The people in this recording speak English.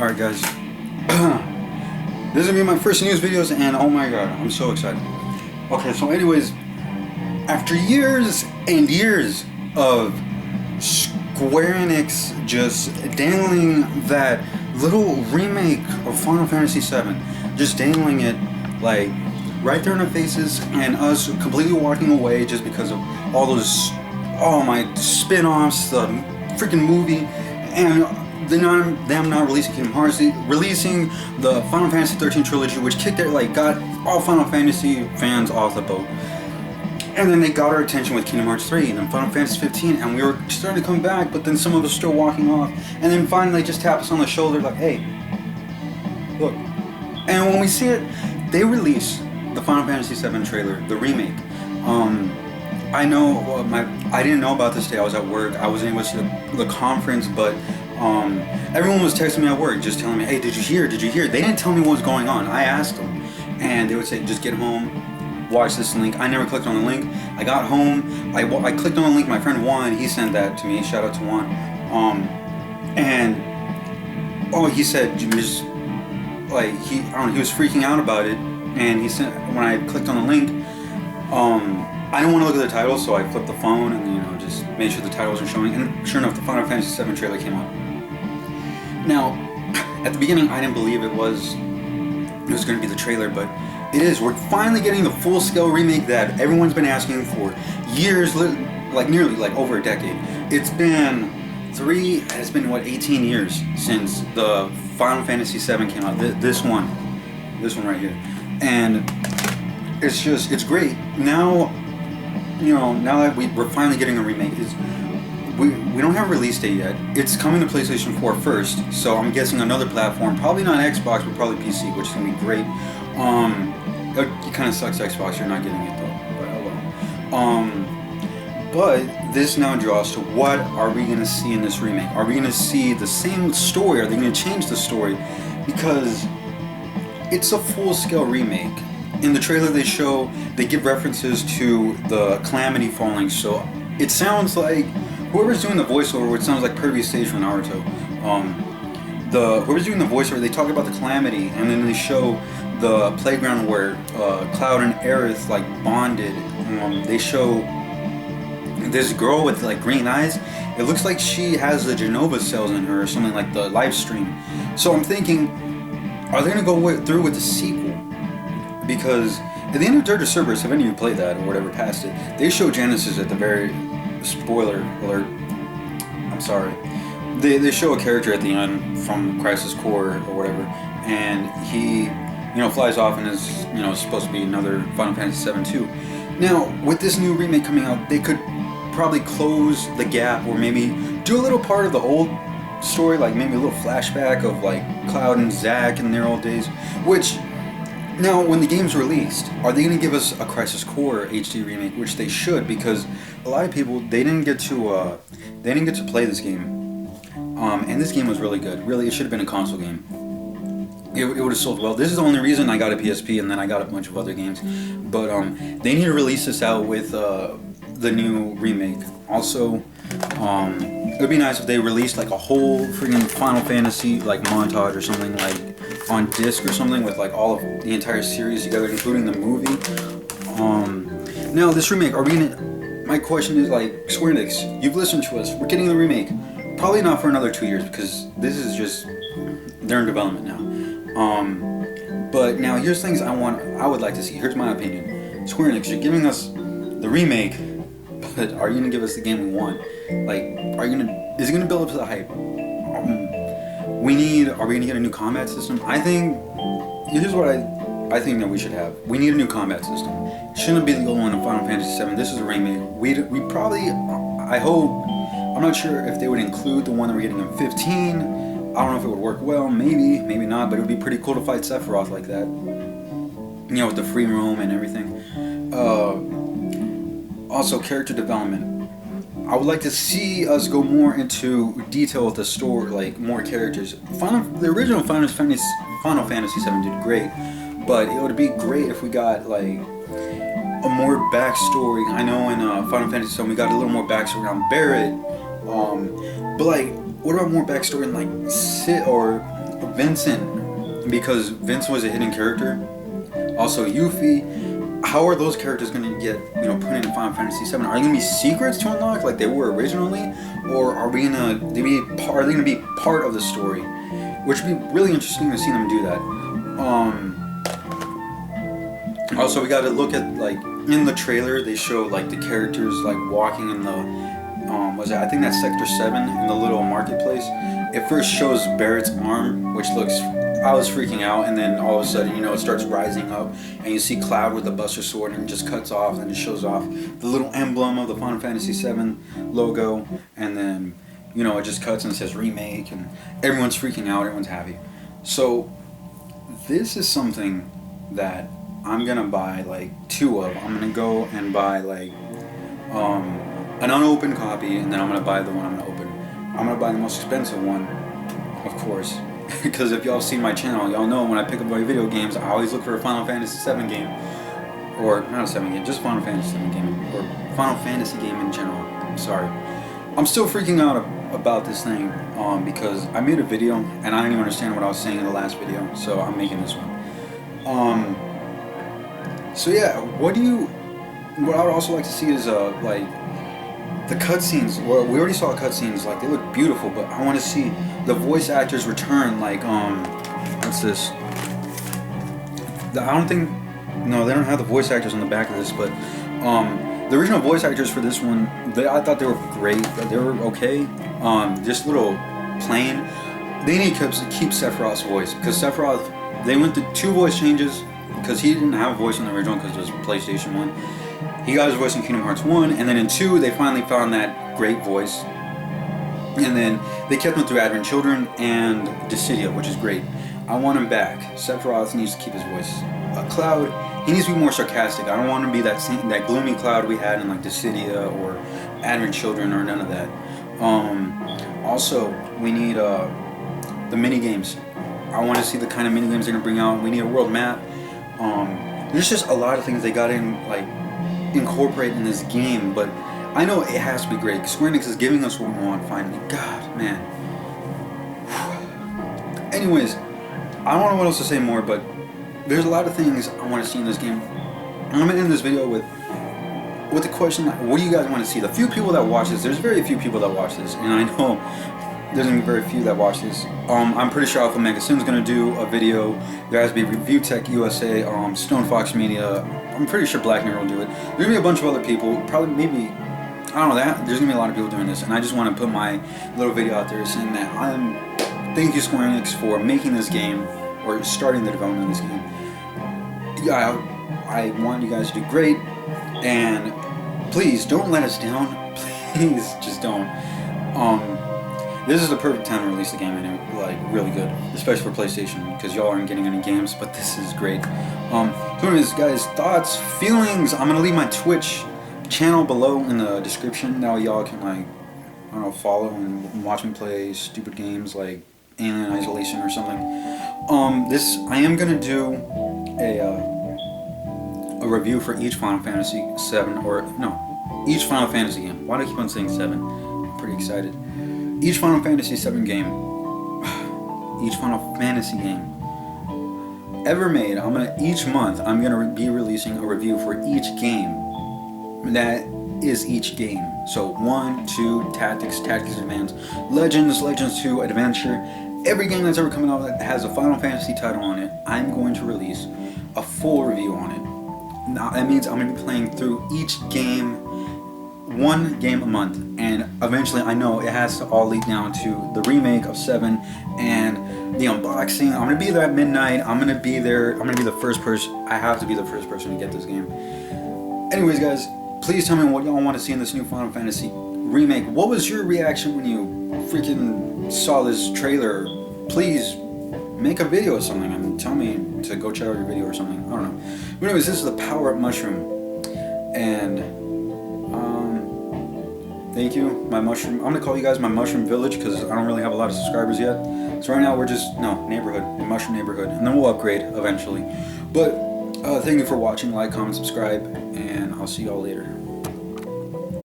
Alright guys, this is gonna be my first news videos and oh my god, I'm so excited. Okay, so anyways, after years and years of Square Enix just dangling that little remake of Final Fantasy VII, just dangling it like right there in our faces and us completely walking away just because of all those, oh my, spin-offs, the freaking movie, and them not releasing Kingdom Hearts, releasing the Final Fantasy 13 trilogy, which kicked it, like, got all Final Fantasy fans off the boat. And then they got our attention with Kingdom Hearts 3 and then Final Fantasy 15, and we were starting to come back, but then some of us still walking off, and then finally just tapped us on the shoulder like, hey, look. And when we see it, they release the Final Fantasy 7 trailer, the remake. I know I didn't know about this day. I was at work. I wasn't able to see the conference, but everyone was texting me at work, just telling me, "Hey, did you hear? Did you hear?" They didn't tell me what was going on. I asked them, and they would say, "Just get home, watch this link." I never clicked on the link. I got home. I clicked on the link. My friend Juan, he sent that to me. Shout out to Juan. He said just like he was freaking out about it, and he sent when I clicked on the link. I didn't want to look at the title, so I flipped the phone and just made sure the title wasn't showing. And sure enough, the Final Fantasy VII trailer came up. Now, at the beginning, I didn't believe it was going to be the trailer, but it is. We're finally getting the full-scale remake that everyone's been asking for years, nearly over a decade. It's been 18 years since the Final Fantasy VII came out. This one right here, and it's great. Now that we're finally getting a remake, we don't have a release date yet. It's coming to PlayStation 4 first, so I'm guessing another platform, probably not Xbox, but probably PC, which is gonna be great. It kind of sucks Xbox, you're not getting it though, but oh well. But this now draws to what are we gonna see in this remake? Are we gonna see the same story? Are they gonna change the story? Because it's a full-scale remake. In the trailer they give references to the Calamity falling, so it sounds like whoever's doing the voiceover, it sounds like previous stage from Naruto. Whoever's doing the voiceover, they talk about the Calamity, and then they show the playground where Cloud and Aerith bonded. They show this girl with green eyes. It looks like she has the Genova cells in her or something, like the live stream. So I'm thinking, are they gonna go through with the sequel? Because at the end of Dirge of Cerberus, if any of you played that or whatever past it, they show Genesis at the very, spoiler alert, I'm sorry, they show a character at the end from Crisis Core or whatever, and he flies off and is supposed to be another Final Fantasy VII too. Now with this new remake coming out, they could probably close the gap or maybe do a little part of the old story, like maybe a little flashback of Cloud and Zack in their old days, which now, when the game's released, are they going to give us a Crisis Core HD remake? Which they should, because a lot of people they didn't get to play this game, and this game was really good. Really, it should have been a console game. It would have sold well. This is the only reason I got a PSP, and then I got a bunch of other games. But they need to release this out with the new remake. Also, it would be nice if they released a whole freaking Final Fantasy montage or something on disc or something with all of the entire series together, including the movie. Now this remake, my question is Square Enix, you've listened to us, we're getting the remake. Probably not for another 2 years because this is just, they're in development now. But now here's things I would like to see. Here's my opinion. Square Enix, you're giving us the remake, but are you gonna give us the game we want? Is it gonna build up to the hype? Are we gonna get a new combat system? Here's what I think that we should have. We need a new combat system. It shouldn't be the old one in Final Fantasy VII. This is a remake. We probably, I hope, I'm not sure if they would include the one that we're getting in 15. I don't know if it would work well, maybe not, but it would be pretty cool to fight Sephiroth like that. With the free roam and everything. Also, character development. I would like to see us go more into detail with the story, more characters. The original Final Fantasy VII did great, but it would be great if we got a more backstory. I know in Final Fantasy VII we got a little more backstory around Barret, but what about more backstory in like Sid or Vincent? Because Vince was a hidden character. Also Yuffie. How are those characters going to get, you know, put in Final Fantasy VII? Are they going to be secrets to unlock like they were originally, or are we gonna are they going to be part of the story? Which would be really interesting to see them do that. Also, we got to look at like in the trailer they show like the characters like walking in the I think that's Sector 7 in the little marketplace. It first shows Barrett's arm, which looks, I was freaking out, and then all of a sudden, you know, it starts rising up, and you see Cloud with the Buster Sword, and it just cuts off, and it shows off the little emblem of the Final Fantasy VII logo, and then, you know, it just cuts and it says Remake, and everyone's freaking out, everyone's happy. So, this is something that I'm gonna buy like 2 of. I'm gonna go and buy like an unopened copy, and then I'm gonna buy the one I'm gonna open. I'm gonna buy the most expensive one, of course, because if y'all seen my channel, y'all know when I pick up my video games, I always look for a Final Fantasy VII game, or not a 7 game, just Final Fantasy VII game, or Final Fantasy game in general. I'm sorry. I'm still freaking out about this thing because I made a video and I didn't even understand what I was saying in the last video, so I'm making this one. So yeah, what I would also like to see is like the cutscenes. Well, we already saw cutscenes, like they look beautiful, but I want to see the voice actors return. Like what's this? I don't think, no, they don't have the voice actors on the back of this, but the original voice actors for this one, I thought they were great. They were okay. Just little plain. They need to keep Sephiroth's voice, because Sephiroth, they went through 2 voice changes because he didn't have a voice in the original because it was PlayStation 1. He got his voice in Kingdom Hearts 1, and then in 2 they finally found that great voice. And then they kept him through Advent Children and Dissidia, which is great. I want him back. Sephiroth needs to keep his voice. Cloud, he needs to be more sarcastic. I don't want him to be that gloomy Cloud we had in like Dissidia or Advent Children or none of that. Also, we need the mini games. I want to see the kind of mini games they're gonna bring out. We need a world map. There's just a lot of things they got in like incorporate in this game, but I know it has to be great. Square Enix is giving us what we want finally. God, man. Anyways, I don't know what else to say more, but there's a lot of things I want to see in this game. I'm gonna end this video with the question: what do you guys want to see? The few people that watch this, there's very few people that watch this, and I know there's gonna be very few that watch this. I'm pretty sure Alpha Mega Sin's gonna do a video. There has to be Review Tech USA, Stone Fox Media. I'm pretty sure Black Mirror will do it. There's gonna be a bunch of other people. Probably, maybe, I don't know that. There's gonna be a lot of people doing this, and I just want to put my little video out there saying that thank you Square Enix for making this game or starting the development of this game. Yeah, I want you guys to do great, and please don't let us down. Please, just don't. This is the perfect time to release the game, and it, like, really good, especially for PlayStation, because y'all aren't getting any games, but this is great. So anyways, guys, thoughts, feelings, I'm gonna leave my Twitch channel below in the description. Now y'all can, like, I don't know, follow and watch me play stupid games like Alien Isolation or something. I am gonna do a review for each Final Fantasy VII, or no, each Final Fantasy game. Why do I keep on saying 7? I'm pretty excited. Each Final Fantasy VII game, each Final Fantasy game ever made, each month I'm gonna be releasing a review for each game. That is each game. So 1, 2, Tactics, Tactics Advance, Legends, Legends 2, Adventure. Every game that's ever coming out that has a Final Fantasy title on it, I'm going to release a full review on it. Now, that means I'm going to be playing through each game, 1 game a month, and eventually I know it has to all lead down to the remake of 7 and the unboxing. I'm going to be there at midnight. I'm going to be there. I'm going to be the first person. I have to be the first person to get this game. Anyways, guys, please tell me what y'all want to see in this new Final Fantasy remake. What was your reaction when you freaking saw this trailer? Please make a video or something and tell me to go check out your video or something. I don't know. But anyways, this is the Power Up Mushroom, and thank you, my mushroom. I'm gonna call you guys my mushroom village because I don't really have a lot of subscribers yet. So right now we're just neighborhood, the mushroom neighborhood, and then we'll upgrade eventually. But thank you for watching. Like, comment, subscribe, and I'll see y'all later.